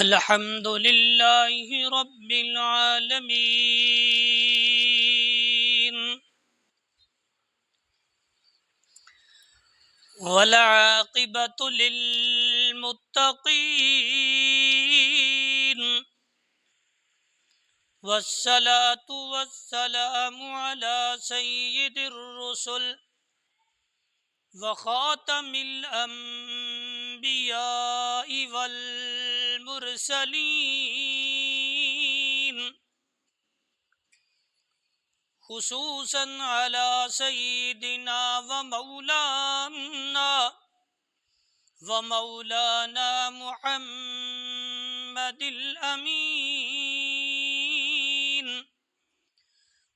الحمد لله رب العالمين والعاقبة للمتقين والصلاة والسلام على سيد الرسل وخاتم الأنبياء والمرسلين خصوصا على سيدنا ومولانا محمد الأمين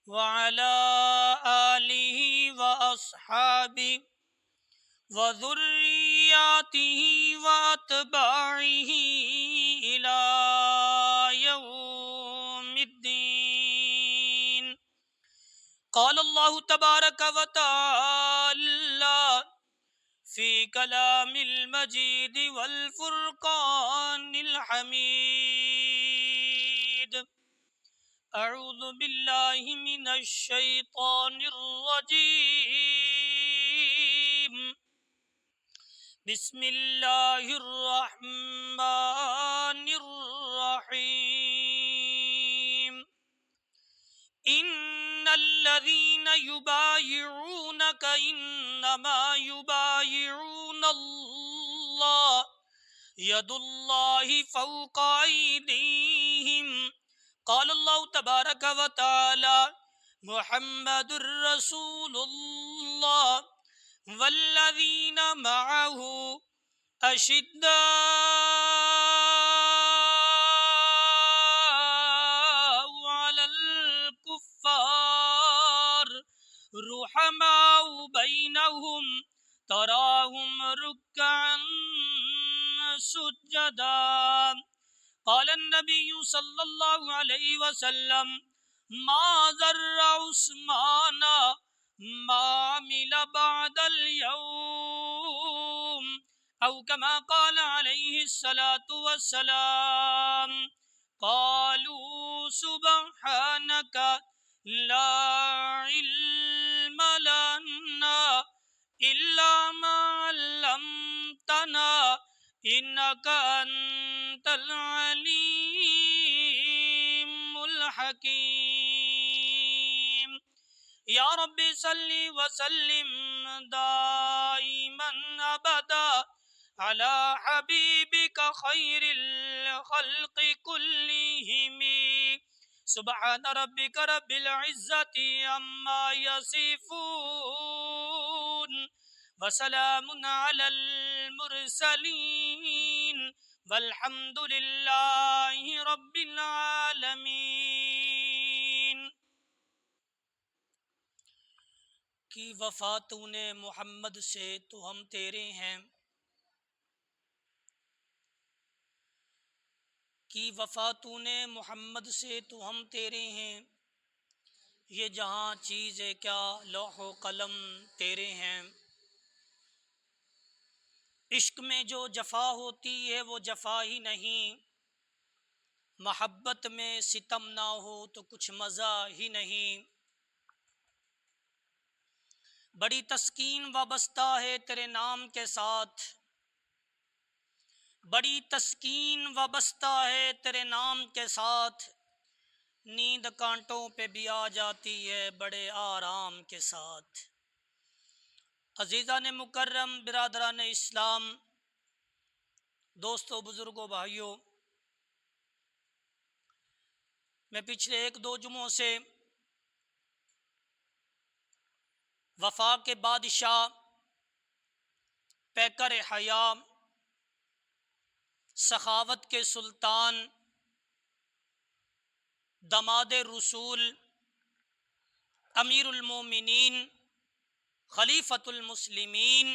وعلى آله وأصحابه وذرياته وأتباعه إلى يوم الدين. قال الله تبارك وتعالى في كلام المجيد والفرقان الحميد: أعوذ بالله من الشيطان الرجيم. بسم الله الرحمن الرحيم. إن الذين يبايعونك إنما يبايعون الله يد الله فوق أيديهم. قال الله تبارك وتعالى: محمد رسول الله والذين معه أشداء على الكفار رحماء بينهم تراهم ركعا سجدا. قال النبي صلى الله عليه وسلم: ما ضر عثمان ما عمل بعد اليوم، أو كما قال عليه الصلاة والسلام. قالوا سبحانك لا علم لنا إلا ما علمتنا إنك أنت العليم الحكيم. یا رب صلی وسلم دائما ابدا على حبیبک خیر الخلق كلهم. سبحان ربک رب العزة عما يصفون وسلام على المرسلين والحمد لله رب العالمين. کی وفا تو نے محمد سے تو ہم تیرے ہیں، کی وفا تو نے محمد سے تو ہم تیرے ہیں، یہ جہاں چیز ہے کیا لوح و قلم تیرے ہیں. عشق میں جو جفا ہوتی ہے وہ جفا ہی نہیں، محبت میں ستم نہ ہو تو کچھ مزہ ہی نہیں. بڑی تسکین وابستہ ہے تیرے نام کے ساتھ، بڑی تسکین وابستہ ہے تیرے نام کے ساتھ، نیند کانٹوں پہ بھی آ جاتی ہے بڑے آرام کے ساتھ. عزیزان مکرم، برادران اسلام، دوستو، بزرگوں، بھائیوں، میں پچھلے 1-2 جمعوں سے وفا کے بادشاہ، پیکر حیا، سخاوت کے سلطان، دماد رسول، امیر المومنین، خلیفۃ المسلمین،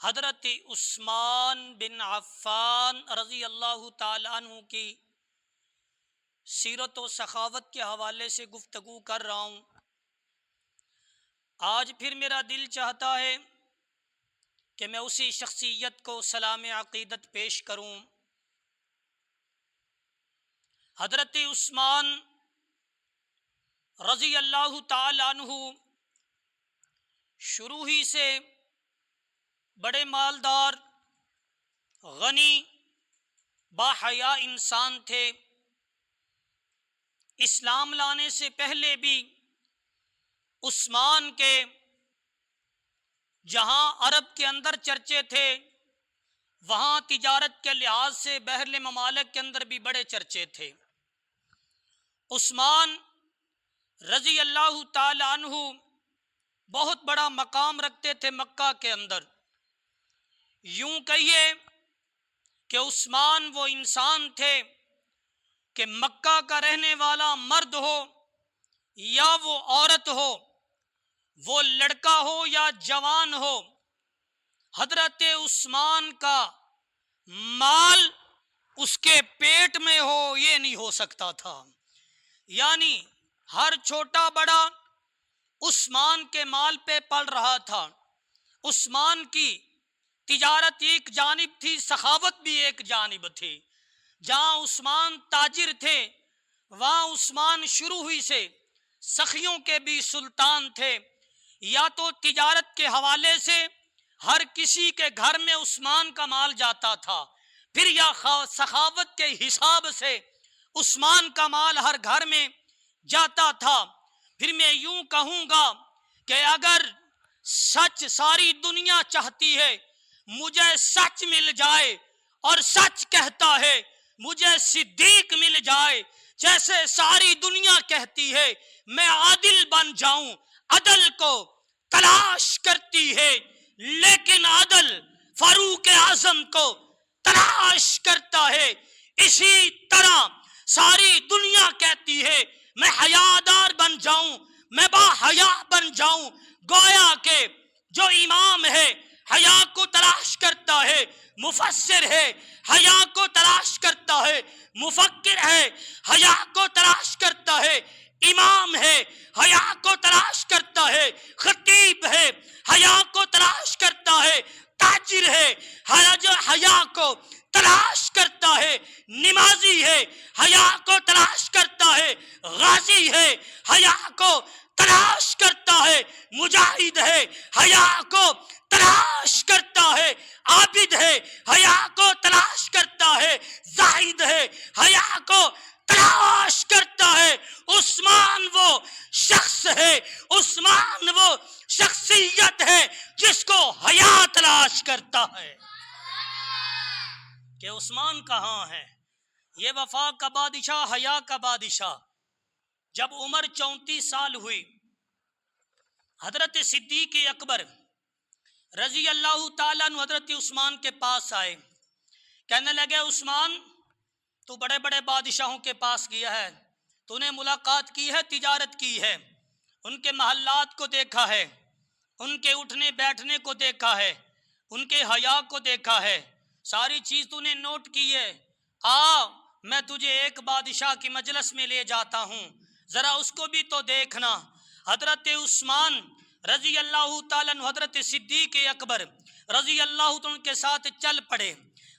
حضرت عثمان بن عفان رضی اللہ تعالیٰ عنہ کی سیرت و سخاوت کے حوالے سے گفتگو کر رہا ہوں. آج پھر میرا دل چاہتا ہے کہ میں اسی شخصیت کو سلام عقیدت پیش کروں حضرت عثمان رضی اللہ تعالی عنہ شروع ہی سے بڑے مالدار، غنی، باحیا انسان تھے۔ اسلام لانے سے پہلے بھی عثمان کے جہاں عرب کے اندر چرچے تھے، وہاں تجارت کے لحاظ سے بحر ممالک کے اندر بھی بڑے چرچے تھے۔ عثمان رضی اللہ تعالی عنہ بہت بڑا مقام رکھتے تھے مکہ کے اندر۔ یوں کہیے کہ عثمان وہ انسان تھے کہ مکہ کا رہنے والا مرد ہو یا وہ عورت ہو، وہ لڑکا ہو یا جوان ہو، حضرت عثمان کا مال اس کے پیٹ میں ہو یہ نہیں ہو سکتا تھا۔ یعنی ہر چھوٹا بڑا عثمان کے مال پہ پل رہا تھا۔ عثمان کی تجارت ایک جانب تھی، سخاوت بھی ایک جانب تھی۔ جہاں عثمان تاجر تھے وہاں عثمان شروع ہی سے سخیوں کے بھی سلطان تھے۔ یا تو تجارت کے حوالے سے ہر کسی کے گھر میں عثمان کا مال جاتا تھا، پھر یا سخاوت کے حساب سے عثمان کا مال ہر گھر میں جاتا تھا۔ پھر میں یوں کہوں گا کہ اگر سچ ساری دنیا چاہتی ہے مجھے سچ مل جائے اور سچ کہتا ہے مجھے صدیق مل جائے، جیسے ساری دنیا کہتی ہے میں عادل بن جاؤں، عدل کو تلاش کرتی ہے لیکن عدل فاروق اعظم کو تلاش کرتا ہے، اسی طرح ساری دنیا کہتی ہے میں حیادار بن جاؤں، میں با حیا بن جاؤں۔ گویا کہ جو امام ہے حیا کو تلاش کرتا ہے، مفسر ہے حیا کو تلاش کرتا ہے، مفکر ہے حیا کو تلاش کرتا ہے، امام ہے حیا کو تلاش کرتا ہے، خطیب ہے حیا کو تلاش کرتا ہے، تاجر ہے جو حیا کو تلاش کرتا ہے، نمازی ہے حیا کو تلاش کرتا ہے، غازی ہے حیا کو تلاش کرتا ہے، مجاہد ہے حیا کو تلاش کرتا ہے، عابد ہے حیا کو تلاش کرتا ہے، زاہد ہے حیا کو تلاش کرتا ہے۔ عثمان وہ شخص ہے، عثمان وہ شخصیت ہے جس کو حیا تلاش کرتا ہے۔ کہ عثمان کہاں ہے؟ یہ وفا کا بادشاہ، حیا کا بادشاہ۔ جب عمر 34 سال ہوئی، حضرت صدیق اکبر رضی اللہ تعالیٰ عنہ حضرت عثمان کے پاس آئے، کہنے لگے عثمان تو بڑے بڑے بادشاہوں کے پاس گیا ہے، تو نے ملاقات کی ہے، تجارت کی ہے، ان کے محلات کو دیکھا ہے، ان کے اٹھنے بیٹھنے کو دیکھا ہے، ان کے حیا کو دیکھا ہے، ساری چیز تو نے نوٹ کی ہے۔ میں تجھے ایک بادشاہ کی مجلس میں لے جاتا ہوں، ذرا اس کو بھی تو دیکھنا۔ حضرت عثمان رضی اللہ تعالیٰ عنہ حضرت صدیق اکبر رضی اللہ تعالیٰ عنہ کے ساتھ چل پڑے۔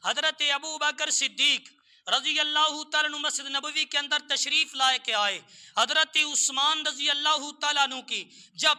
حضرت ابو بکر صدیق رضی اللہ تعالیٰ عنہ مسجد نبوی کے اندر تشریف لائے کے آئے۔ حضرت عثمان رضی اللہ تعالیٰ عنہ کی جب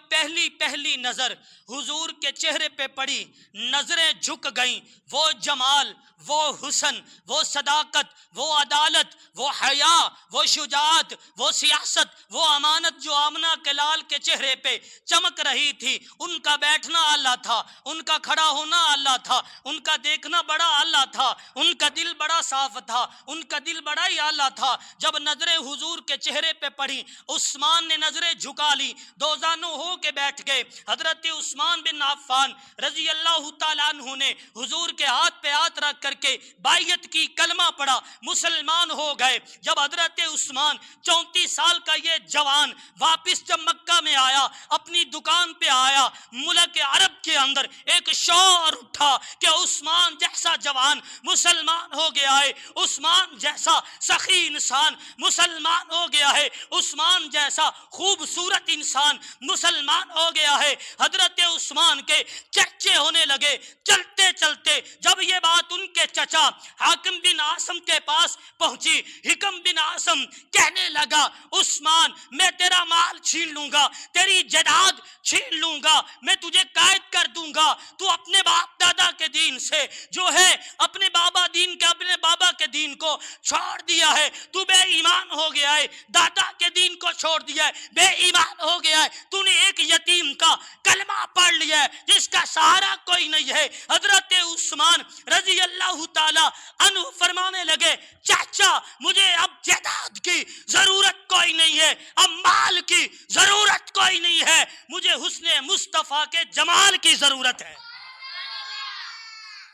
پہلی نظر حضور کے چہرے پہ پڑی، نظریں جھک گئیں۔ وہ جمال، وہ حسن، وہ صداقت، وہ عدالت، وہ حیا، وہ شجاعت، وہ سیاست، وہ امانت جو آمنہ کے لال کے چہرے پہ چمک رہی تھی، ان کا بیٹھنا اللہ تھا، ان کا کھڑا ہونا اللہ تھا، ان کا دیکھنا بڑا اللہ تھا، ان کا دل بڑا صاف تھا، ان کا دل بڑا ہی اعلیٰ تھا۔ جب نظریں حضور کے چہرے پہ پڑی، عثمان نے نظریں جھکا لی، دو زانو ہو کے بیٹھ گئے۔ حضرت عثمان بن عفان رضی اللہ تعالیٰ عنہ نے حضور کے ہاتھ پہ ہاتھ رکھ کر کے بیعت کی، کلمہ پڑھا، مسلمان ہو گئے۔ جب حضرت عثمان 34 سال کا یہ جوان واپس جب مکہ میں آیا، اپنی دکان پہ آیا، ملک عرب کے اندر ایک شور اٹھا کہ عثمان جیسا جوان مسلمان ہو گیا ہے، عثمان جیسا سخی انسان مسلمان ہو گیا ہے، عثمان جیسا خوبصورت انسان مسلمان ہو گیا ہے۔ حضرت عثمان کے چرچے ہونے لگے۔ چلتے چلتے جب یہ بات ان کے چچا حاکم بن عاصم کے پاس پہنچی. حکم بن عاصم کہنے لگا عثمان میں تیرا مال چھین لوں گا, تیری جائیداد چھین لوں گا, میں تجھے قید کر دوں گا. تو اپنے باپ دادا کے دین سے جو ہے اپنے بابا کے دین کو چھوڑ دیا ہے, تو بے ایمان ہو گیا ہے. دادا کے دین کو چھوڑ دیا ہے, بے ایمان ہو گیا ہے. تو نے ایک یتیم کا کلمہ پڑھ لیا ہے جس کا سہارا کوئی نہیں ہے. حضرت عثمان رضی اللہ تعالی عنہ فرمانے لگے چاچا مجھے اب جائیداد کی ضرورت کوئی نہیں ہے, اب مال کی ضرورت کوئی نہیں ہے, مجھے حسن مصطفیٰ کے جمال کی ضرورت ہے.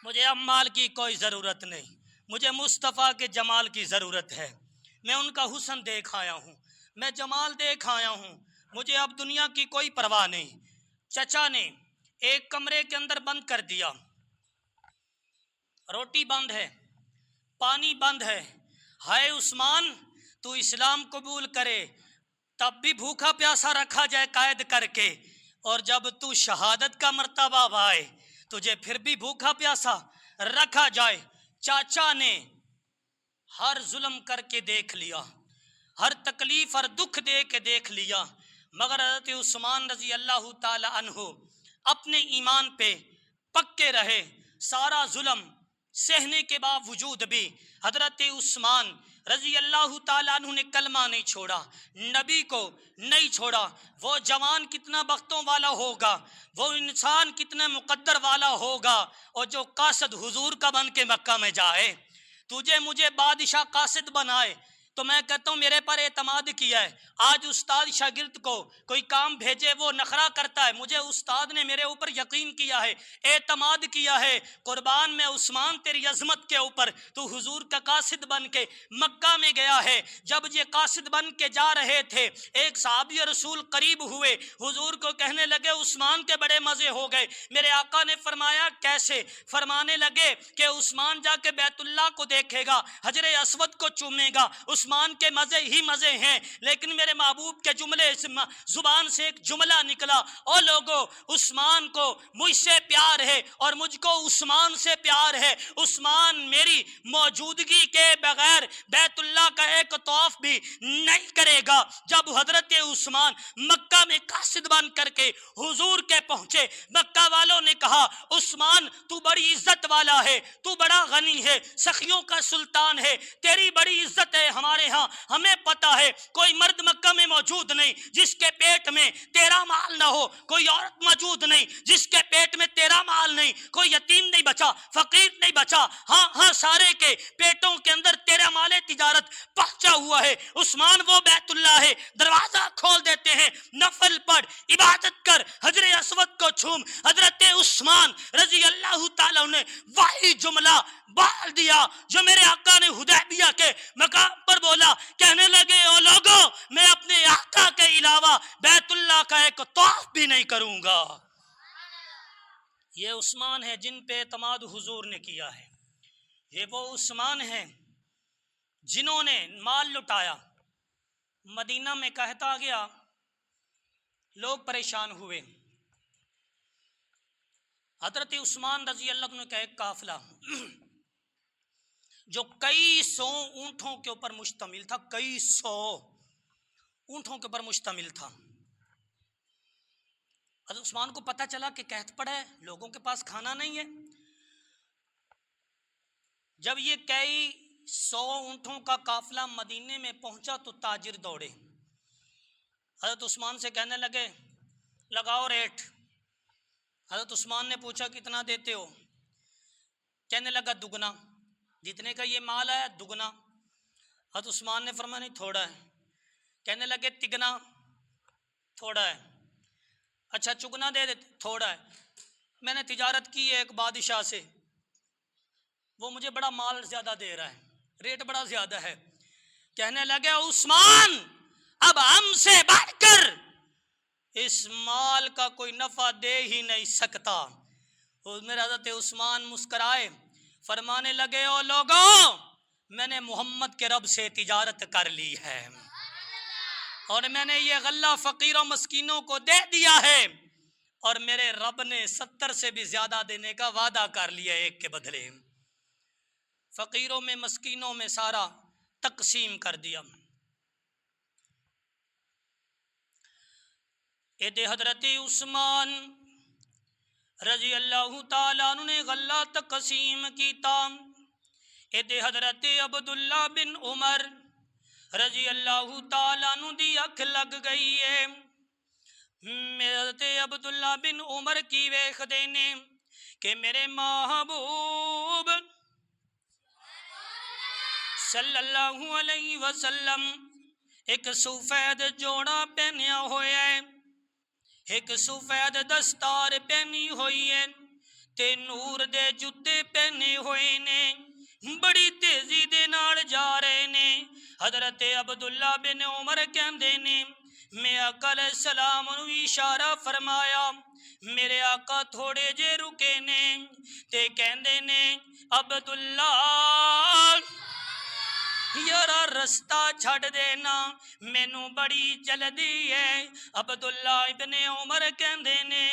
مجھے اب مال کی کوئی ضرورت نہیں, مجھے مصطفیٰ کے جمال کی ضرورت ہے. میں ان کا حسن دیکھ آیا ہوں, میں جمال دیکھ آیا ہوں, مجھے اب دنیا کی کوئی پرواہ نہیں. چچا نے ایک کمرے کے اندر بند کر دیا, روٹی بند ہے, پانی بند ہے. ہائے عثمان تو اسلام قبول کرے تب بھی بھوکا پیاسا رکھا جائے قید کر کے, اور جب تو شہادت کا مرتبہ پائے تجھے پھر بھی بھوکا پیاسا رکھا جائے. چاچا نے ہر ظلم کر کے دیکھ لیا, ہر تکلیف اور دکھ دے کے دیکھ لیا, مگر حضرت عثمان رضی اللہ تعالی عنہ اپنے ایمان پہ پکے رہے. سارا ظلم سہنے کے باوجود بھی حضرت عثمان رضی اللہ تعالیٰ عنہ نے کلمہ نہیں چھوڑا, نبی کو نہیں چھوڑا. وہ جوان کتنا بختوں والا ہوگا, وہ انسان کتنے مقدر والا ہوگا, اور جو قاصد حضور کا بن کے مکہ میں جائے. تجھے مجھے بادشاہ قاصد بنائے تو میں کہتا ہوں میرے پر اعتماد کیا ہے. آج استاد شاگرد کو کوئی کام بھیجے وہ نخرہ کرتا ہے, مجھے استاد نے میرے اوپر یقین کیا ہے, اعتماد کیا ہے. قربان میں عثمان تیری عظمت کے اوپر, تو حضور کا قاصد بن کے مکہ میں گیا ہے. جب یہ قاصد بن کے جا رہے تھے ایک صحابی رسول قریب ہوئے, حضور کو کہنے لگے عثمان کے بڑے مزے ہو گئے. میرے آقا نے فرمایا کیسے؟ فرمانے لگے کہ عثمان جا کے بیت اللہ کو دیکھے گا, حجر اسود کو چومے گا, عثمان کے مزے ہی مزے ہیں. لیکن میرے محبوب کے جملے زبان سے ایک جملہ نکلا, او لوگو عثمان کو مجھ سے پیار ہے اور مجھ کو عثمان سے پیار ہے. عثمان میری موجودگی کے بغیر بیت اللہ کا ایک طواف بھی نہیں کرے گا. جب حضرت عثمان مکہ میں قاصد بن کر کے حضور کے پہنچے, مکہ والوں نے کہا عثمان تو بڑی عزت والا ہے, تو بڑا غنی ہے, سخیوں کا سلطان ہے, تیری بڑی عزت ہے ہمارے ہاں. ہمیں پتا ہے کوئی مرد مکہ میں موجود نہیں جس کے پیٹ میں تیرا مال نہ ہو, کوئی عورت موجود نہیں جس کے پیٹ میں تیرا مال نہیں, کوئی یتیم نہیں بچا, فقیر نہیں بچا. ہاں سارے کے پیٹوں کے اندر تیرا مال تجارت پہنچا ہوا ہے. عثمان وہ بیت اللہ ہے, دروازہ کھول دیتے ہیں, نفل پڑھ, عبادت کر, حجر اسود کو چھوم. حضرت عثمان رضی اللہ تعالیٰ نے وہی جملہ بول دیا جو میرے آقا نے حدیبیہ کے مقام پر بولا. کہنے لگے او لوگوں میں اپنے آقا کے علاوہ بیت اللہ کا ایک طواف بھی نہیں کروں گا. یہ عثمان ہے جن پہ اعتماد حضور نے کیا ہے, یہ وہ عثمان ہیں جنہوں نے مال لٹایا. مدینہ میں کہتا گیا, لوگ پریشان ہوئے. حضرت عثمان رضی اللہ عنہ کا ایک قافلہ جو کئی سو اونٹوں کے اوپر مشتمل تھا, کئی سو اونٹوں کے اوپر مشتمل تھا. حضرت عثمان کو پتہ چلا کہ قحط پڑا ہے, لوگوں کے پاس کھانا نہیں ہے. جب یہ کئی سو اونٹوں کا قافلہ مدینے میں پہنچا تو تاجر دوڑے, حضرت عثمان سے کہنے لگے لگاؤ ریٹ. حضرت عثمان نے پوچھا کتنا دیتے ہو؟ کہنے لگا دگنا, جتنے کا یہ مال آیا دگنا. حضرت عثمان نے فرمایا نہیں تھوڑا ہے. کہنے لگے تگنا, تھوڑا ہے. اچھا چگنا دے دیتے, تھوڑا ہے. میں نے تجارت کی ہے ایک بادشاہ سے, وہ مجھے بڑا مال زیادہ دے رہا ہے, ریٹ بڑا زیادہ ہے. کہنے لگے عثمان اب ہم سے بڑھ کر اس مال کا کوئی نفع دے ہی نہیں سکتا. میرے حضرت عثمان مسکرائے, فرمانے لگے او لوگوں میں نے محمد کے رب سے تجارت کر لی ہے اور میں نے یہ غلہ فقیروں مسکینوں کو دے دیا ہے, اور میرے رب نے 70 سے بھی زیادہ دینے کا وعدہ کر لیا ایک کے بدلے. فقیروں میں مسکینوں میں سارا تقسیم کر دیا۔ ادھے حضرت عثمان رضی اللہ تعالیٰ عنہ نے غلہ تقسیم کیتا۔ ادھے حضرت عبداللہ بن عمر رضی اللہ تعالیٰ عنہ دی اکھ لگ گئی ہے۔ حضرت عبداللہ بن عمر کی ویکھ دینے کہ میرے محبوب صلی اللہ علیہ وسلم ایک سفید جوڑا پہنیا ہویا ہے، ایک سفید دستار پہنی ہوئی ہے تے نور دے جوتے پہنے ہوئے نے، بڑی تیزی دے نال جا رہے نے۔ حضرت عبداللہ بن عمر کہندے نے میں آقا علیہ السلام نو اشارہ فرمایا، میرے آقا تھوڑے جے رکے نے تے کہندے نے عبداللہ یارا رستہ چھڑ دینا، مینوں بڑی جلدی ہے۔ عبداللہ ابن عمر کہندے نے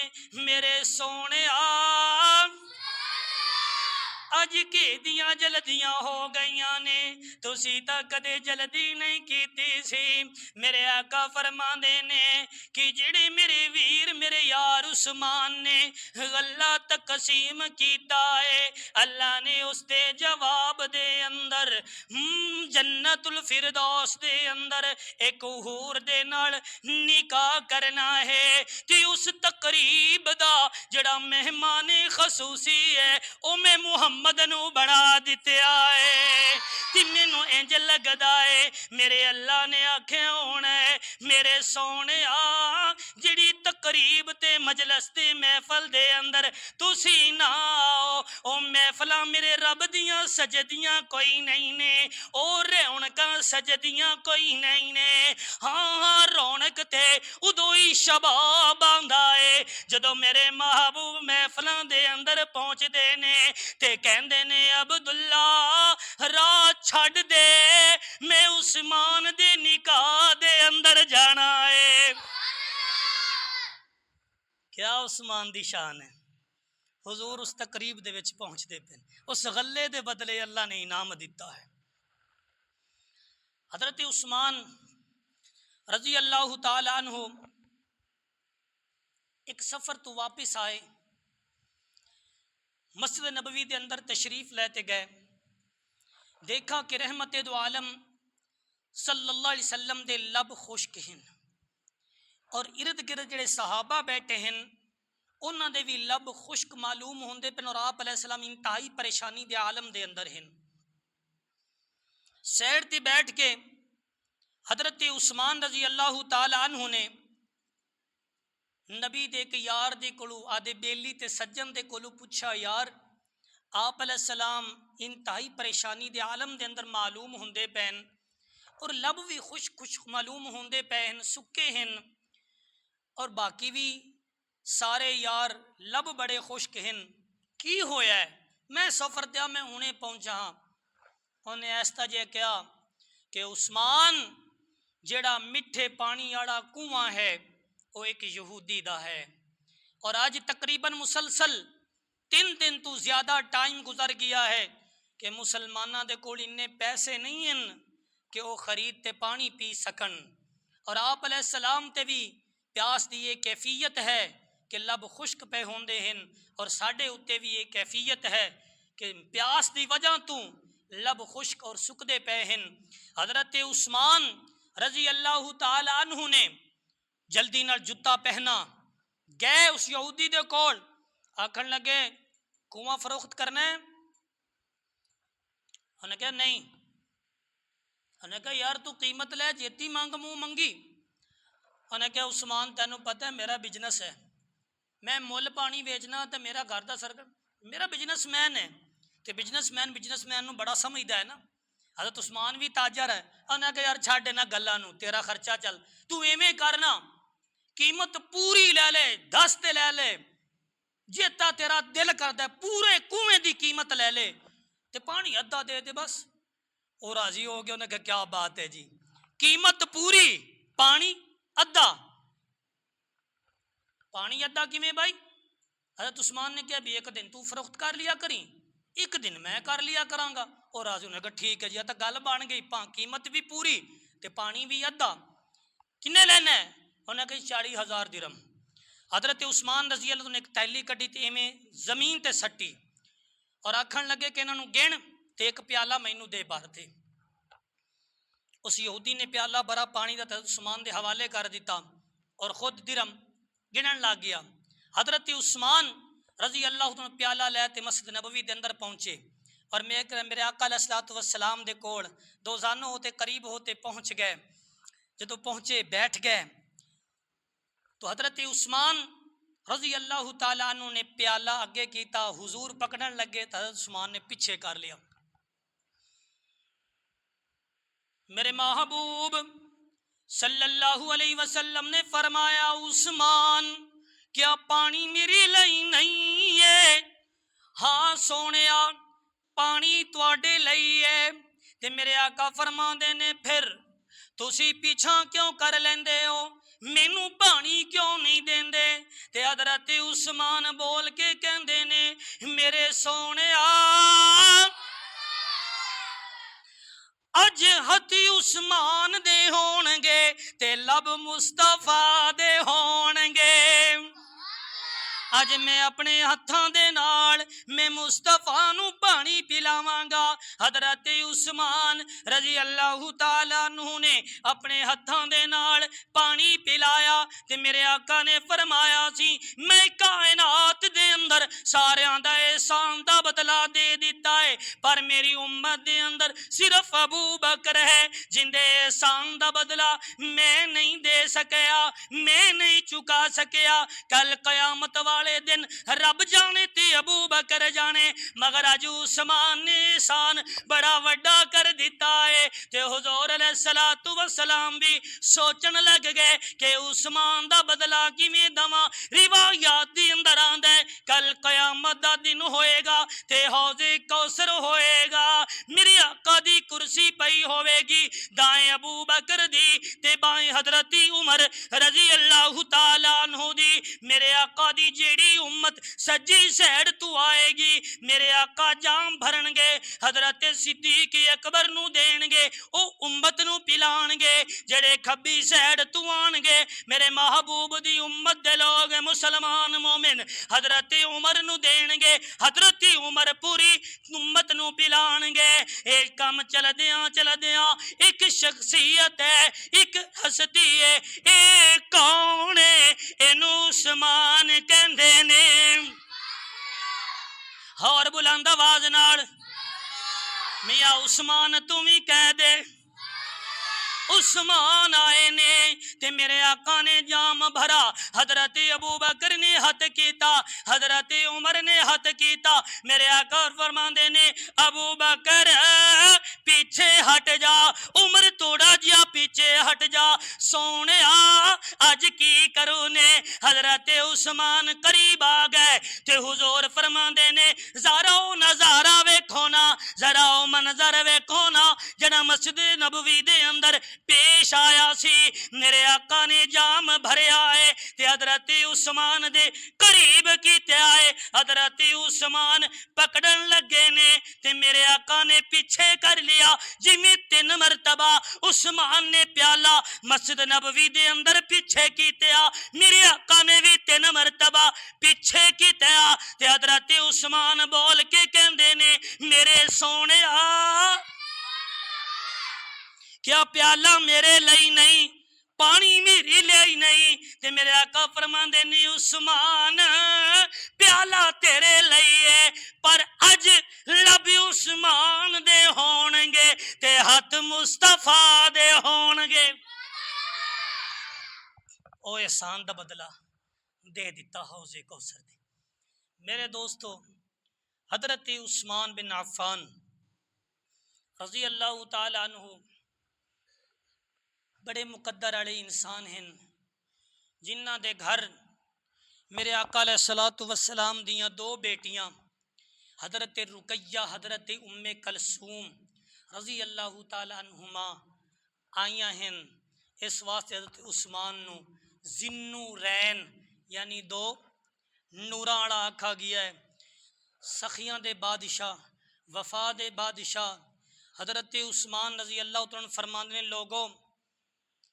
میرے سونیا اج کے دیاں جلدیاں ہو گئیاں نے، تسی تا کدے جلدی نہیں کیتی سی۔ میرے آقا فرماندے نے کہ جڑے میرے ویر میرے یار عثمان نے غلہ تقسیم کیتا ہے، اللہ نے اس دے جواب دے اندر جنت الفردوس دے اندر ایک حور دے نال نکاح کرنا ہے کہ اس تقریب دا جڑا مہمان خصوصی ہے او میں محمد نو بنا دتیا ہے۔ تی مینوں انج لگدا ہے میرے اللہ نے آکھیا ہونا ہے میرے سونیا جڑی تقریب تے مجلس تے محفل دے اندر تسی نہ آؤ، او محفلاں میرے رب دیاں سجدیاں کوئی نہیں نے، او رونقاں سجدیاں کوئی نہیں نے۔ ہاں رونق تے ادو ہی شباب آندا ہے جدو میرے محبوب محفلاں دے اندر پہنچ دے نے تے کہندے نے عبداللہ راہ چھڑ دے میں عثمان دے نکاح دے اندر جانا ہے۔ کیا عثمان دی شان ہے، حضور اس تقریب دے وچ پہنچ دے پن، اس غلے دے بدلے اللہ نے انعام دیتا ہے۔ حضرت عثمان رضی اللہ تعالیٰ عنہ ایک سفر تو واپس آئے، مسجد نبوی دے اندر تشریف لیتے گئے، دیکھا کہ رحمت دو عالم صلی اللہ علیہ وسلم دے لب خشک ہیں اور ارد گرد جڑے صحابہ بیٹھے ہیں انہاں دے بھی لب خشک معلوم ہوندے پن، اور آپ علیہ السلام انتہائی پریشانی دے عالم دے اندر ہیں۔ سیڑ تے بیٹھ کے حضرت عثمان رضی اللہ تعالیٰ عنہ نے نبی دے کے یار دے کولو آدھے بیلی تے سجن دے کولو پوچھا، یار آپ علیہ السلام انتہائی پریشانی دے عالم دے اندر معلوم ہوندے پین اور لب بھی خشک خشک معلوم ہوندے پین، سکے ہیں، اور باقی بھی سارے یار لب بڑے خشک ہیں، کی ہویا ہے؟ میں سفر دیا میں انہیں پہنچا ہاں۔ انہیں ایسا جے کیا کہ عثمان جڑا مٹھے پانی آڑا کنواں ہے وہ ایک یہودی دا ہے، اور آج تقریباً مسلسل 3 دن تو زیادہ ٹائم گزر گیا ہے کہ مسلمانہ دے کول انہیں پیسے نہیں ہیں کہ وہ خرید تے پانی پی سکن، اور آپ علیہ السلام تے بھی پیاس دی یہ کیفیت ہے کہ لب خشک پہ ہوندے ہیں، اور ساڑھے اتے بھی یہ کیفیت ہے کہ پیاس دی وجہ تو لب خشک اور سکدے پہ ہیں۔ حضرت عثمان رضی اللہ تعالی عنہ نے جلدی نال جتا پہنا، گئے اس یہودی دے کول، آکھن لگے کنواں فروخت کرنا ہے؟ انہوں نے کہا نہیں۔ انہوں نے کہا یار تو قیمت لے جیتی مانگ منہ منگی۔ انہوں نے کہا عثمان تینوں پتہ ہے میرا بجنس ہے، میں مول پانی بیچنا تو میرا گھر دا سرکر، میرا بجنس مین ہے تے بجنس مین نو بڑا سمجھدا ہے نا۔ حضرت عثمان بھی تاجر ہے۔ انہوں نے کہا یار چھاڑ دینا گلاں نو، تیرا خرچہ چل، تو ایویں کرنا قیمت پوری لے لے، 10 تے لے لے، جیتا تیرا دل کردا ہے پورے کنویں دی قیمت لے لے تے پانی ادھا دے دے بس۔ وہ راضی ہو گیا، انہوں نے کہا کیا بات ہے جی، قیمت پوری پانی ادھا۔ پانی ادھا کیویں بھائی؟ حضرت عثمان نے کہا بھی ایک دن تو فروخت کر لیا کریں، ایک دن میں کر لیا کراں گا۔ اور راضی نے کہا ٹھیک ہے جی، تو گل بن گئی، قیمت بھی پوری تے پانی بھی ادھا، کنے لینا ہے؟ انہوں نے کہا 40,000 درہم۔ حضرت عثمان رضی اللہ عنہ نے ایک تیلی کڈی تے ایویں زمین تے سٹی اور آکھن لگے کہ انہاں نوں گن تے ایک پیالہ مینوں دے بھر دے۔ اس یہودی نے پیالہ بھرا پانی دا حضرت عثمان دے حوالے کر دیتا اور خود درہم گنن لگ گیا۔ حضرت عثمان رضی اللہ عنہ پیالہ لے تے مسجد نبوی دے اندر پہنچے اور میرے آقا علیہ الصلوۃ والسلام دے کول دو زانوں ہوتے قریب ہوتے پہنچ گئے۔ جدو پہنچے بیٹھ گئے تو حضرت عثمان رضی اللہ تعالیٰ عنہ نے پیالہ اگے کیتا، حضور پکڑن لگے تو حضرت عثمان نے پیچھے کر لیا۔ میرے محبوب صلی اللہ علیہ وسلم نے فرمایا عثمان کیا پانی میری لئی نہیں ہے؟ ہاں سونیا پانی تواڈے لئی ہے۔ تے میرے آقا فرماندے نے پھر تسی پیچھا کیوں کر لیندے ہو، مینوں پانی کیوں نہیں دیندے؟ تے حضرت عثمان بول کے کہندے نے میرے سونیا اج ہتھی عثمان دے ہون گے تے لب مصطفیٰ دے ہون گے۔ اج میں اپنے ہتھاں دے نال میں مصطفیٰ نو پانی پلاواں گا۔ حضرت عثمان رضی اللہ تعالیٰ عنہ نے اپنے ہتھاں دے نال پانی پلایا تے میرے آقا نے فرمایا سی میں کائنات دے اندر ساریاں دا احسان دا بدلہ دے دیتا ہے، پر میری امت دے اندر صرف ابو بکر ہے جن دے احسان دا بدلہ میں نہیں دے سکیا، میں نہیں چکا سکیا۔ کل قیامت والے دن رب جانے تے ابو بکر جانے، مگر اج عثمان نے احسان بڑا وڈا کر دیتا ہے۔ تے حضور علیہ الصلوۃ والسلام بھی سوچن لگ گئے کہ عثمان دا بدلہ کیویں دواں۔ روایات دے اندر آندا ہے کل قیامت دا دن ہوئے گا تے حوض کوثر ہوئے گا، میرے آقا دی کرسی پئی ہوئے گی، دائیں ابو بکر دی تے بائیں حضرت عمر رضی اللہ تعالیٰ عنہ دی۔ میرے آقا دی جیڑی امت سجی سیڈ تو آئے گی میرے آقا جام بھرن گے، حضرت صدیق اکبر نو دین گے، او امت نو پلان گے۔ جڑے کھبی سیڈ تو آن گے میرے محبوب دی امت دے لوگ مسلمان مومن حضرت عمر نو دین گے، حضرت عمر پوری امت نو پلان گے۔ ایک کم چل دیاں ایک شخصیت ہے، ایک ہستی ہے، ایک کون ہے؟ اینو عثمان کہندے نے۔ اور بلند آواز نال میاں عثمان تم ہی کہہ دے۔ عثمان آئے نے تے میرے آقا نے جام بھرا، حضرت ابو بکر نے ہاتھ کیتا، حضرت عمر نے ہاتھ کیتا۔ میرے آقا فرماندے نے ابو بکر پیچھے ہٹ جا، عمر تھوڑا جیا پیچھے ہٹ جا، سونیا اج کی کرو نے؟ حضرت عثمان قریب آ گئے تے حضور فرماندے نے ذرا او نظارہ ویکھو نا، ذرا او منظر ویکھو نا جڑا مسجد نبوی دے اندر پیش آیا سی۔ میرے آقا نے جام بھریا ہے تے حضرت عثمان دے قریب کیتے آئے، حضرت عثمان پکڑن لگے نے تے میرے آقا نے پیچھے کر لیا۔ جمی 3 مرتبہ عثمان نے پیالہ مسجد نبوی دے اندر پیچھے کیتے آ، میرے آقا نے بھی 3 مرتبہ پیچھے کیتے آ تے حضرت عثمان بول کے کہندے نے میرے سونیا کیا پیالہ میرے لئی نہیں، پانی میری لئی نہیں؟ تے میرے آقا فرماندے نے عثمان پیالہ تیرے لئی ہے، پر اج لب عثمان دے ہون گے تے ہاتھ مصطفیٰ دے ہون گے۔ او احسان دا بدلہ دے دیتا حوض کوثر دے۔ میرے دوستو حضرت عثمان بن عفان رضی اللہ تعالیٰ عنہ بڑے مقدر والے انسان ہیں جنہ دے گھر میرے آقا علیہ الصلوۃ والسلام دیاں 2 بیٹیاں حضرت رقیہ حضرت ام کلثوم رضی اللہ تعالیٰ عنہما آئیاں ہیں۔ اس واسطے حضرت عثمان نو ذنورین یعنی 2 نوراں والا آکھا گیا ہے۔ سخیاں دے بادشاہ وفا دے بادشاہ حضرت عثمان رضی اللہ تعالیٰ فرماندے نے لوگوں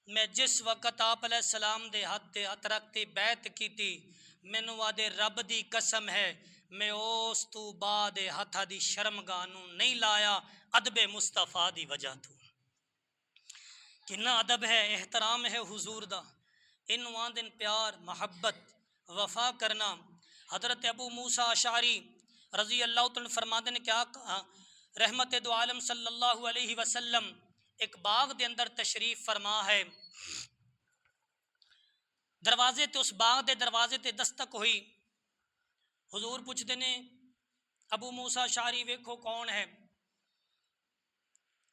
میں جس وقت آپ علیہ السلام دے ہاتھ رکھتے بیعت کیتی مینوں آدے رب دی قسم ہے میں اس تو بعد ہاتھا دی شرمگاہ نوں نہیں لایا ادب مصطفیٰ دی وجہ تو کنا ادب ہے احترام ہے حضور دا انو آندن پیار محبت وفا کرنا حضرت ابو موسیٰ اشعری رضی اللہ تعالیٰ فرماتے ہیں کیا رحمت دو عالم صلی اللہ علیہ وسلم ایک باغ دے اندر تشریف فرما ہے دروازے تے اس باغ دے دروازے تے دستک ہوئی حضور پوچھتے نے ابو موسیٰ اشعری ویکھو کون ہے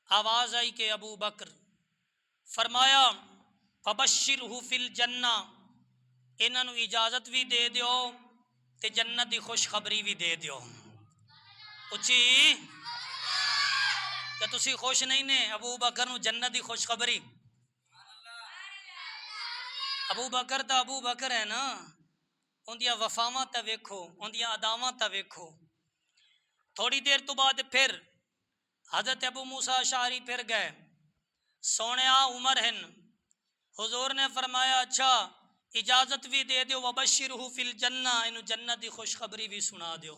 آواز آئی کہ ابو بکر فرمایا فبشرہ فی الجنہ انہاں نوں اجازت بھی دے دیو تے جنت دی خوشخبری بھی دے دیو اچھی کہ تسی خوش نہیں نے ابو بکر نوں جنت دی خوشخبری ابو بکر تا ابو بکر ہے نا اندیاں وفاواں تا ویکھو اندیاں اداواں تا ویکھو تھوڑی دیر تو بعد پھر حضرت ابو موسیٰ اشعری پھر گئے سونیا عمر ہن حضور نے فرمایا اچھا اجازت بھی دے دیو وبشرہ فی الجنہ انہوں جنت دی خوشخبری بھی سنا دیو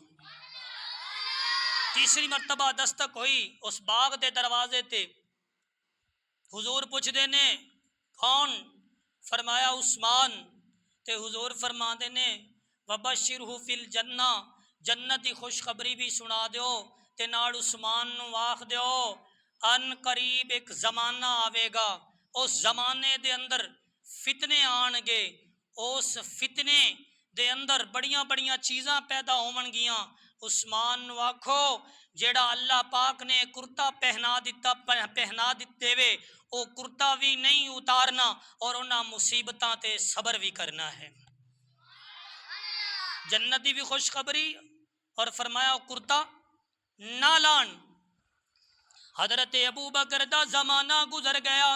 تیسری مرتبہ دستک ہوئی اس باغ دے دروازے تے حضور پوچھ دینے کون فرمایا عثمان تے حضور فرما دینے وبشرہ فی الجنہ جنت دی خوشخبری بھی سنا دیو تے نال عثمان نو آکھ دیو ان قریب ایک زمانہ آوے گا اس زمانے دے اندر فتنے آن گے اس فتنے دے اندر بڑیاں بڑیاں چیزاں پیدا ہون گیاں عثمان نو آکھو جیڑا اللہ پاک نے کرتا پہنا دیتے وے او کرتا بھی نہیں اتارنا اور انہاں مصیبتاں تے صبر بھی کرنا ہے جنت دی بھی خوشخبری اور فرمایا کرتا نہ لان حضرت ابو بکر دا زمانہ گزر گیا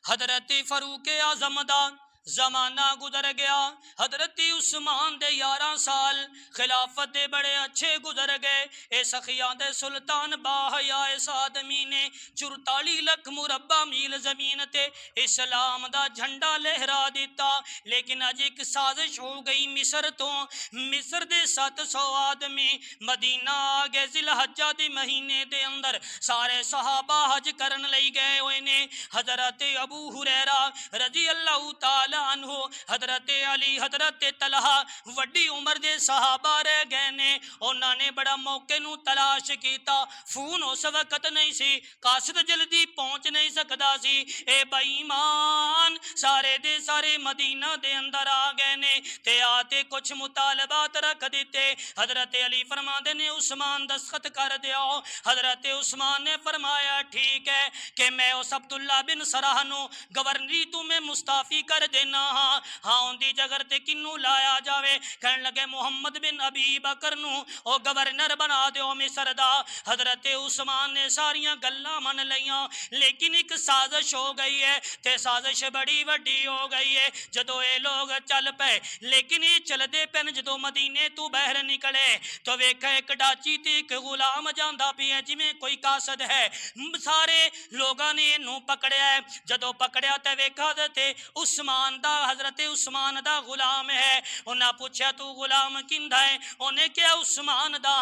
حضرت فاروق اعظم دا زمانہ گزر گیا حضرت عثمان دے 11 سال خلافت دے بڑے اچھے گزر گئے اے سخیاں دے سلطان باحیا اس آدمی نے 44 لاکھ مربع میل زمین تے اسلام دا جھنڈا لہرا دیتا لیکن اج ایک سازش ہو گئی مصر تو مصر دے 700 آدمی مدینہ آگے ذی الحجہ دے مہینے دے اندر سارے صحابہ حج کرن لئی گئے ہوئے نے حضرت ابو ہریرہ رضی اللہ تعالی عنہ حضرت علی حضرت طلحہ وڈی عمر دے صحابہ رہ گئے نے انہاں نے بڑا موقع نو تلاش کیتا فون اس وقت نہیں سی قاصد جلدی پہنچ نہیں سکدا سی اے بے ایمان سارے دے سارے مدینہ دے اندر آ گئے نے تے آتے کچھ مطالبات رکھ دیتے حضرت علی فرماندے نے عثمان دستخط کر دیو حضرت عثمان نے فرمایا ٹھیک ہے کہ میں اس عبداللہ بن سراہ نو گورنری تو میں مستعفی کر دینا ہاں ان دی جگر تے کنو لایا جاوے کہن لگے محمد بن ابی بکر نو او گورنر بنا دیو مصر دا حضرت عثمان نے ساریاں گلاں من لیاں لیکن ایک سازش ہو گئی ہے تے سازش بڑی وڈی ہو گئی ہے جدو اے لوگ چل پے لیکن یہ چل دے پن جدو مدینے تو باہر نکلے تو ویکھا ایک ڈاچی تے ایک غلام جاندا پی ہے جویں کوئی قاصد ہے سارے لوگاں نے نو پکڑیا ہے جدو پکڑیا تے ویکھا تے عثمان دا حضرت عثمان دا غلام ہے انہاں پوچھا تو غلام کیندا ہے انہیں کیا عثمان دا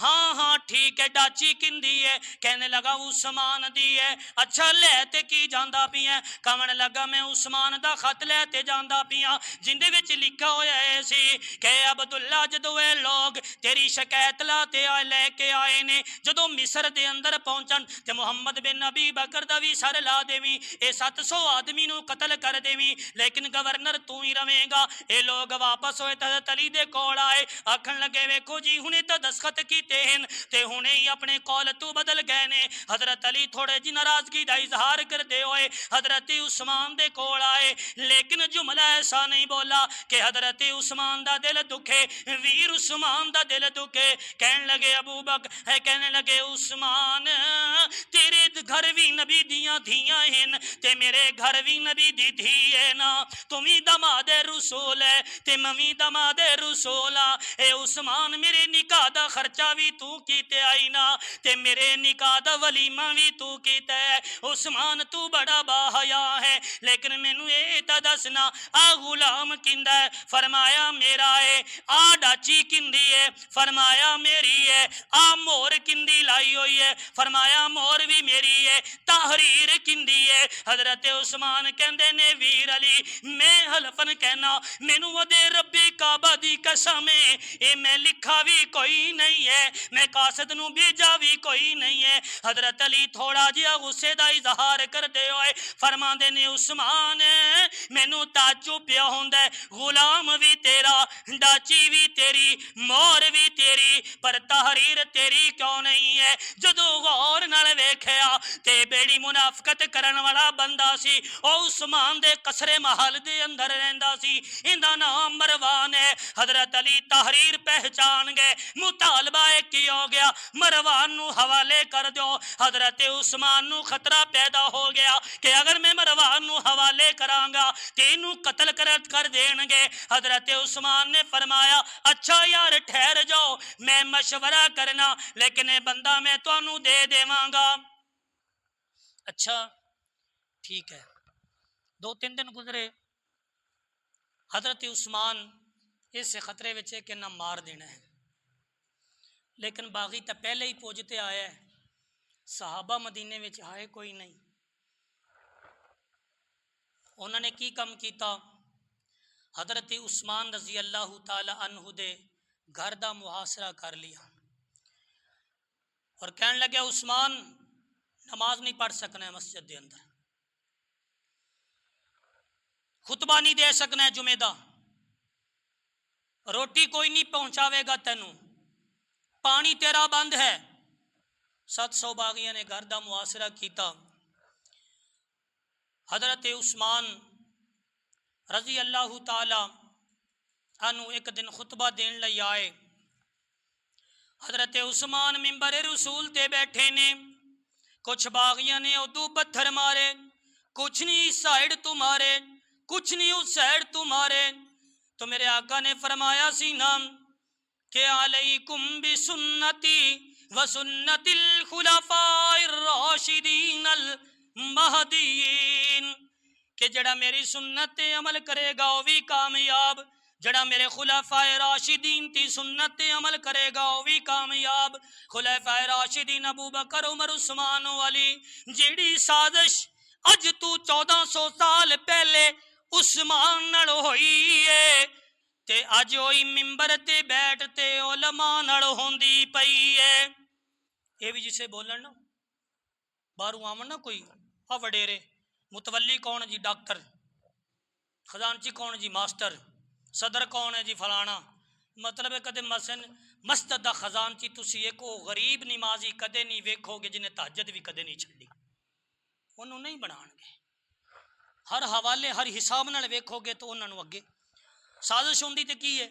ہاں ٹھیک ہے ڈاچی کیندی ہے کہنے لگا عثمان دی ہے اچھا لے تے کی جاندا پیا کہن لگا میں عثمان دا خط لے تے جاندا پیا جندے وچ لکھا ہویا ہے سی کہ عبداللہ جدو اے لوگ تیری شکایت لا تے لے کے آئے نے جدو مصر دے اندر پہنچن تے محمد بن نبی بکر دا بھی سر لا دیویں اے 700 آدمی نو قتل کر دیویں لیکن گورنر تو ہی رہے گا اے لوگ واپس ہوئے حضرت علی دے کول آئے آکھن لگے ویکھو جی ہنے تے دستخط کیتے ہیں تے ہنے ہی اپنے قول تو بدل گئے نے حضرت علی تھوڑے جی ناراضگی دا اظہار کر دے ہوئے حضرت عثمان دے کول آئے لیکن جملہ ایسا نہیں بولا کہ حضرت عثمان دا دل دکھے ویر عثمان دا دل دکھے کہن لگے ابو بکر کہنے لگے عثمان تیرے گھر بھی نبی دیاں دیاں دھیاں ہن تے میرے گھر بھی نبی دی دھی ہے نا، تمہیں دماد رسول ہے تے ممی دماد رسول آ، اے عثمان میرے نکاح دا خرچہ بھی تو کیتے آئی نا تے میرے نکاح دا ولیمہ بھی تو کیتے ہے۔ عثمان تو بڑا با حیا ہے، لیکن مینوں اے تا دسنا آ غلام کیندا ہے؟ فرمایا میرا ہے۔ آ ڈاچی کیندی ہے؟ فرمایا میری ہے۔ آ مور کیندی لائی ہوئی ہے؟ فرمایا مور بھی میری ہے۔ تحریر کیندی ہے؟ حضرت عثمان کہندے نے ویر علی میں حلفن کہنا مینوں ودے رب کعبہ دی قسم ہے اے میں لکھا بھی کوئی نہیں ہے، میں قاصد نو بھیجا بھی کوئی نہیں ہے۔ حضرت علی تھوڑا جہا غصے دا اظہار کردے ہوئے فرماندے نے عثمان مینوں تعجب پیا ہوندا ہے، غلام بھی تیرا، ڈاچی بھی تیری، مور بھی تیری، پر تحریر تیری کیوں نہیں ہے؟ جدو غور نال ویکھیا تے بیڑی منافقت کرن والا بندہ سی، او عثمان دے قصر محل دے اندر رہندا سی، ایندا نام مروان ہے۔ حضرت علی تحریر پہچان گئے، مطالبہ کی ہو گیا مروان نو حوالے کر دو۔ حضرت عثمان نو خطرہ پیدا ہو گیا کہ اگر میں مروان نو حوالے کران گا تینوں قتل کر دین گے۔ حضرت عثمان نے فرمایا اچھا یار ٹھہر جاؤ، میں مشورہ کرنا لیکن یہ بندہ میں تانوں دے دیواں گا۔ اچھا ٹھیک ہے، 2-3 دن گزرے، حضرت عثمان اس خطرے وچ کہ نہ مار دینا ہے، لیکن باغی تو پہلے ہی پوجتے آیا ہے، صحابہ مدینے وچ آئے کوئی نہیں۔ انہوں نے کی کم کیتا؟ حضرت عثمان رضی اللہ تعالی عنہ دے گھر دا محاصرہ کر لیا اور کہنے لگے عثمان نماز نہیں پڑھ سکنا ہے مسجد دے اندر، خطبہ نہیں دے سکنا ہے جمعہ دا، روٹی کوئی نہیں پہنچاوے گا تینوں، پانی تیرا بند ہے۔ 700 باغیاں نے گھر دا محاصرہ کیتا۔ حضرت عثمان رضی اللہ تعالی عنہ ایک دن خطبہ دین لئی آئے۔ حضرت عثمان منبر رسول تے بیٹھے نے، کچھ باغیاں نے ادو پتھر مارے، کچھ نہیں اس سائیڈ تو مارے، کچھ نہیں اس سائیڈ تو مارے، تو میرے آقا نے فرمایا سی نام کہ علیکم بسنتی وسنت الخلفاء الراشدین المہدیین، کہ جڑا میری سنت تے عمل کرے گا وہ بھی کامیاب، جڑا میرے خلفاء راشدین تی سنت تے عمل کرے گا وہ بھی کامیاب۔ خلفاء راشدین ابو بکر عمر عثمان و علی، جیڑی سازش اج تو 1400 سال پہلے عثمان نال ہوئی ہے تے اج ہوئی ممبر تے بیٹھ تے علماء نال ہوندی پئی ہے۔ یہ بھی جسے بولن نا باہروں آون نا کوئی آ وڈیرے، متولی کون جی ڈاکٹر، خزانچی کون جی ماسٹر، صدر کون ہے جی فلانا، مطلب ہے کدے مسجد دا خزانچی تسی ایک غریب نمازی کدے نہیں ویکھو گے جنہیں تہجد بھی کدے نہیں چھڈی، انہوں نہیں بنان گے، ہر حوالے ہر حساب نال ویکھو گے تو انہوں اگے سازش ہوندی تے کی ہے،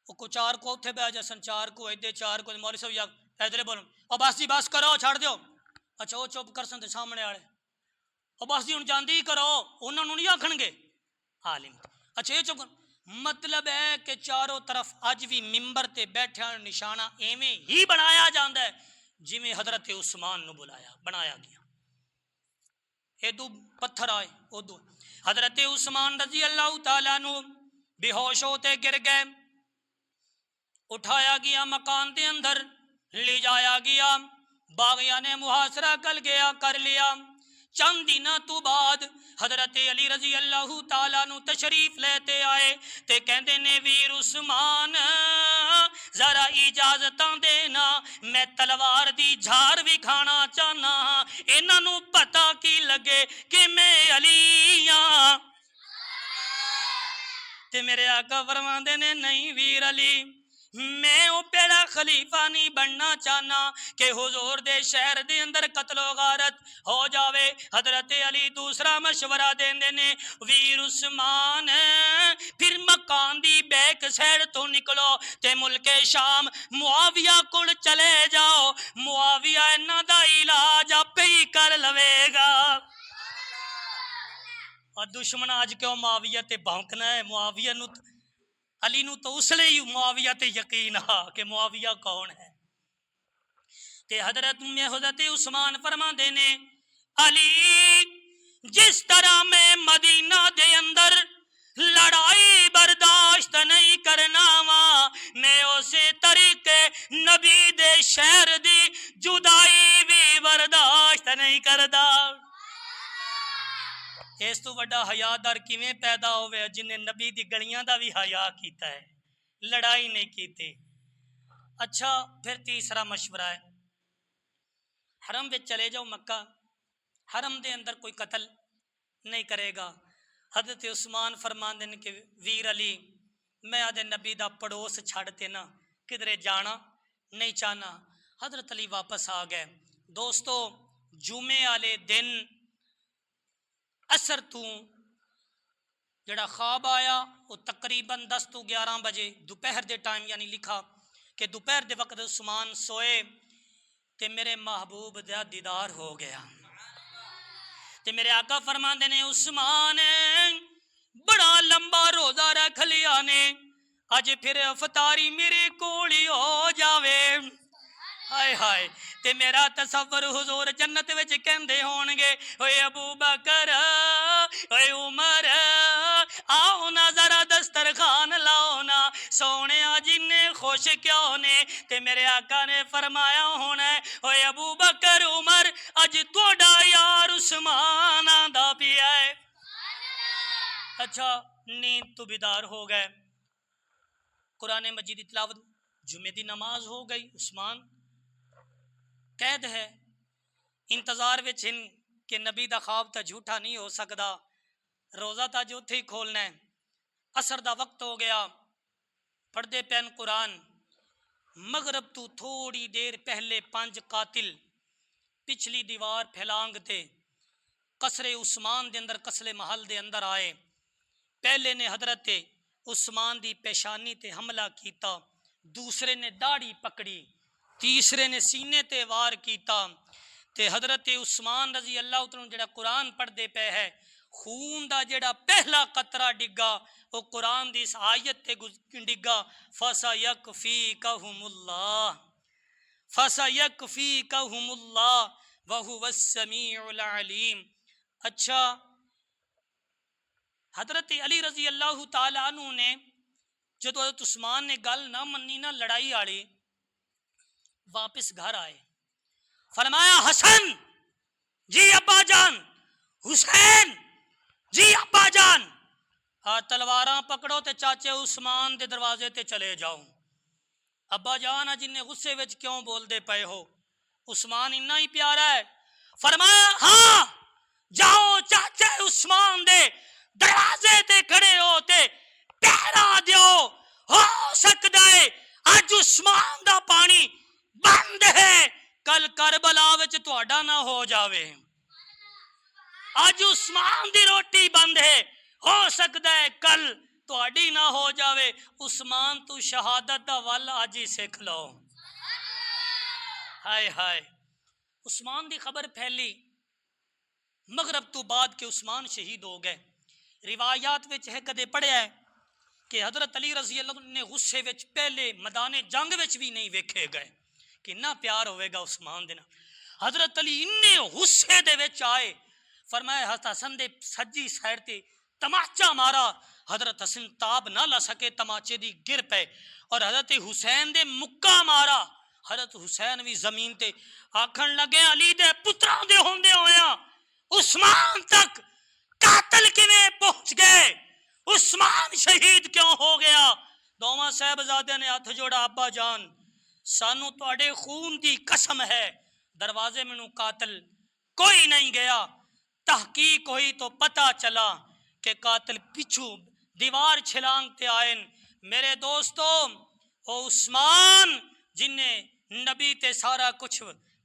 وہ کو 4 کو اتھے بہ جسن، 4 کو ایدے 4 کو مولوی صاحب یا ادھر بولن او بس جی بس کرو چھڑ دیو، اچھا وہ چپ کرسن تے سامنے والے او بس جی ہن جاندی ہی کرو، انہوں نہیں آکھن گے عالم، اچھا یہ چپ، مطلب ہے کہ چاروں طرف اج بھی ممبر تے بیٹھا نشانہ ایویں ہی بنایا جاندا ہے جویں حضرت عثمان نو بنایا گیا۔ ادو پتھر آئے ادو حضرت عثمان رضی اللہ تعالیٰ عنہ بے ہوش ہوتے گر گئے، اٹھایا گیا مکان دے اندر لے جایا گیا، باغیاں نے محاصرہ کر لیا۔ چند دنوں تو بعد حضرت علی رضی اللہ تعالیٰ عنہ تشریف لیتے آئے تے کہندے نے ویر عثمان ذرا اجازتاں دینا، میں تلوار دی جھار بھی کھانا چاہنا ہاں، انہاں نو پتہ کی لگے کہ میں علی ہاں۔ تے میرے آقا فرماندے نے نہیں ویر علی، میں او پہلا خلیفہ نہیں بننا چاہنا کہ حضور دے شہر دے اندر قتل و غارت ہو جاوے۔ حضرت علی دوسرا مشورہ دیندے نے ویر عثمان پھر مکان دی بیک سائڈ تو نکلو تے ملک شام معاویہ کول چلے جاؤ، معاویہ انہاں دا علاج آپ ہی کر لوے اور دشمن آج کیوں معاویہ تے بھونکنا ہے؟ معاویہ نو علی نو تو اس لیے معاویہ تے یقین ہا کہ معاویہ کون ہے. تے حضرت عثمان فرما دینے علی جس طرح میں مدینہ دے اندر لڑائی برداشت نہیں کرنا وا میں اسی طریقے نبی دے شہر دی جدائی بھی برداشت نہیں کردا. اس تو بڑا حیادار کیویں پیدا ہوئے جن نے نبی دی گلیاں دا بھی حیا کیتا ہے, لڑائی نہیں کیتی. اچھا پھر تیسرا مشورہ ہے, حرم وچ چلے جاؤ مکہ, حرم دے اندر کوئی قتل نہیں کرے گا. حضرت عثمان فرمان دین کہ ویر علی میں آدھے نبی دا پڑوس چھڑتے نا کدھرے جانا نہیں چاہنا. حضرت علی واپس آ گئے. دوستو جمعے والے دن اثر تو جڑا خواب آیا وہ تقریباً 10 تو 11 بجے دوپہر دے ٹائم, یعنی لکھا کہ دوپہر دے وقت عثمان سوئے تے میرے محبوب دا دیدار ہو گیا. تے میرے آقا فرماندے نے عثمان بڑا لمبا روزہ رکھ لیا نے, اج پھر افطاری میرے کول ہی ہو جاوے. ہائے ہائے تے میرا تصور حضور جنت وچ کہندے ہون گے اوے ابو بکر اوے عمر آؤ نا ذرا دسترخوان لاؤ نا سونیا جنے خوش کیوں نے. تے میرے آقا نے فرمایا ہونا ہے اوے ابو بکر عمر اج توڑا یار عثمان آندا پیا ہے. اچھا نیند تو بیدار ہو گئے, قرآن مجید کی تلاوت, جمعے دی نماز ہو گئی. عثمان قید ہے, انتظار وچ ہن کہ نبی دا خواب تا جھوٹا نہیں ہو سکدا, روزہ تا جو تھے ہی کھولنا ہے. عصر دا وقت ہو گیا, پڑھدے پین قرآن. مغرب تو تھوڑی دیر پہلے 5 قاتل پچھلی دیوار پھیلانگ تے قصر عثمان دے اندر قصر محل دے اندر آئے. پہلے نے حضرت عثمان دی پیشانی تے حملہ کیتا, دوسرے نے داڑھی پکڑی, تیسرے نے سینے تے وار کیتا. تے حضرت عثمان رضی اللہ عنہ جڑا قرآن پڑھ دے پہ ہے, خون دا جڑا پہلا قطرہ ڈگا وہ قرآن دی اس آیت تے ڈگا فَسَيَكْفِيكَهُمُ اللَّهُ فَسَيَكْفِيكَهُمُ اللَّهُ وَهُوَ السَّمِيعُ الْعَلِيمُ. اچھا حضرت علی رضی اللہ تعالیٰ عنہ نے جدو حضرت عثمان نے گل نہ منی نہ لڑائی آڑی, واپس گھر آئے, فرمایا حسن جی ابا جان, حسین جی ابا جان, تلواراں پکڑو تے چاچے عثمان دے دروازے تے چلے جاؤ. ابا جان جن نے غصے وچ کیوں بول دے پئے ہو, عثمان اتنا ہی پیارا ہے. فرمایا ہاں جاؤ چاچے عثمان دے دروازے تے کھڑے ہو تے پہرا دیو, ہو سکدا ہے اج عثمان دا پانی بند ہے کل کربلا وچ تہاڈا نہ ہو جاوے. اج عثمان دی روٹی بند ہے, ہو سکدا ہے کل تہاڈی نہ ہو جاوے. عثمان تو شہادت دا ول اج ہی سکھ لو. ہائے ہائے عثمان دی خبر پھیلی مغرب تو بعد کہ عثمان شہید ہو گئے. روایات وچ ہے کدے پڑھیا ہے کہ حضرت علی رضی اللہ عنہ نے غصے وچ پہلے میدان جنگ وچ بھی نہیں ویکھے گئے کہ نہ پیار ہوئے گا عثمان دینا. حضرت علی اننے غصے دے وچ آئے, فرمایا حسن دے سجی سائر تے تماچا مارا, حضرت حسن تاب نہ لا سکے, تماچے دی گر پے, اور حضرت حسین دے مکہ مارا. حضرت حسین بھی زمین تے آکھن لگے علی دے پتراں دے ہوندے ہویا عثمان تک قاتل کیویں پہنچ گئے, عثمان شہید کیوں ہو گیا. دوواں صاحبزادے نے ہاتھ جوڑا, ابا جان سانو تواڈے خون دی قسم ہے دروازے میں قاتل کوئی نہیں گیا. تحقیق ہوئی تو پتہ چلا کہ قاتل پچھو دیوار چھلانگ تے آئین. میرے دوستو او عثمان جن نے نبی تے سارا کچھ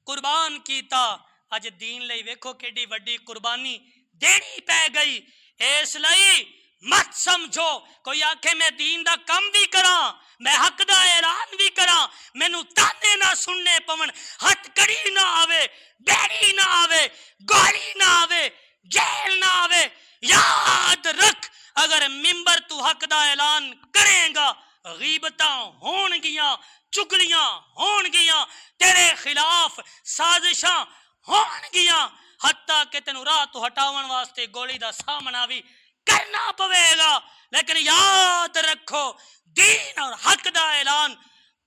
قربان کیتا, اج دین لئی ویکھو کیڈی وڈی قربانی دینی پہ گئی. اس لئی مت سمجھو کوئی آکھے میں دین دا کم بھی کراں, میں حق دا اعلان بھی کراں, مینوں تانے نہ سننے پون, ہتھ کڑی نہ آوے, بیڑی نہ آوے, گولی نہ آوے, جیل نہ آوے, یاد رکھ اگر ممبر تو حق دا اعلان کرے گا غیبتاں ہون گیاں چگلیاں ہون گیاں تیرے خلاف سازشاں ہون گیاں حتیٰ کہ تینوں راہ تو ہٹاون واسطے گولی دا سامنا بھی کرنا پوے گا، لیکن یاد رکھو دین اور حق دا اعلان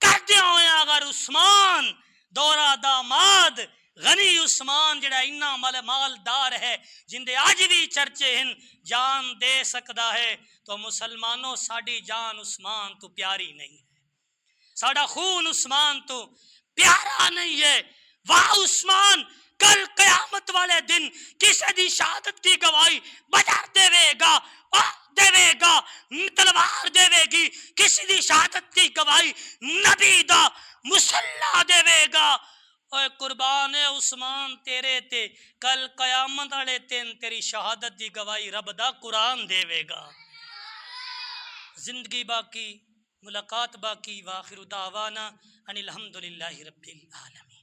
کردے ہوئے اگر عثمان دورہ داماد غنی عثمان جڑا اینا مالدار ہے جندے آج بھی چرچے ہیں جان دے سکدا ہے، تو مسلمانوں ساڑی جان عثمان تو پیاری نہیں ہے، ساڑا خون عثمان تو پیارا نہیں ہے۔ واہ عثمان کل قیامت والے دن کسی دی شہادت کی گواہی بدر دے گا، دے گا تلوار دے گی، کسی دی شہادت کی گواہی نبی دا مسلح دے گا۔ اوے قربان عثمان تیرے تے کل قیامت والے دن تیری شہادت دی گواہی رب دا قرآن دے گا۔ زندگی باقی، ملاقات باقی، وآخر دعوانا ان الحمدللہ رب العالمین۔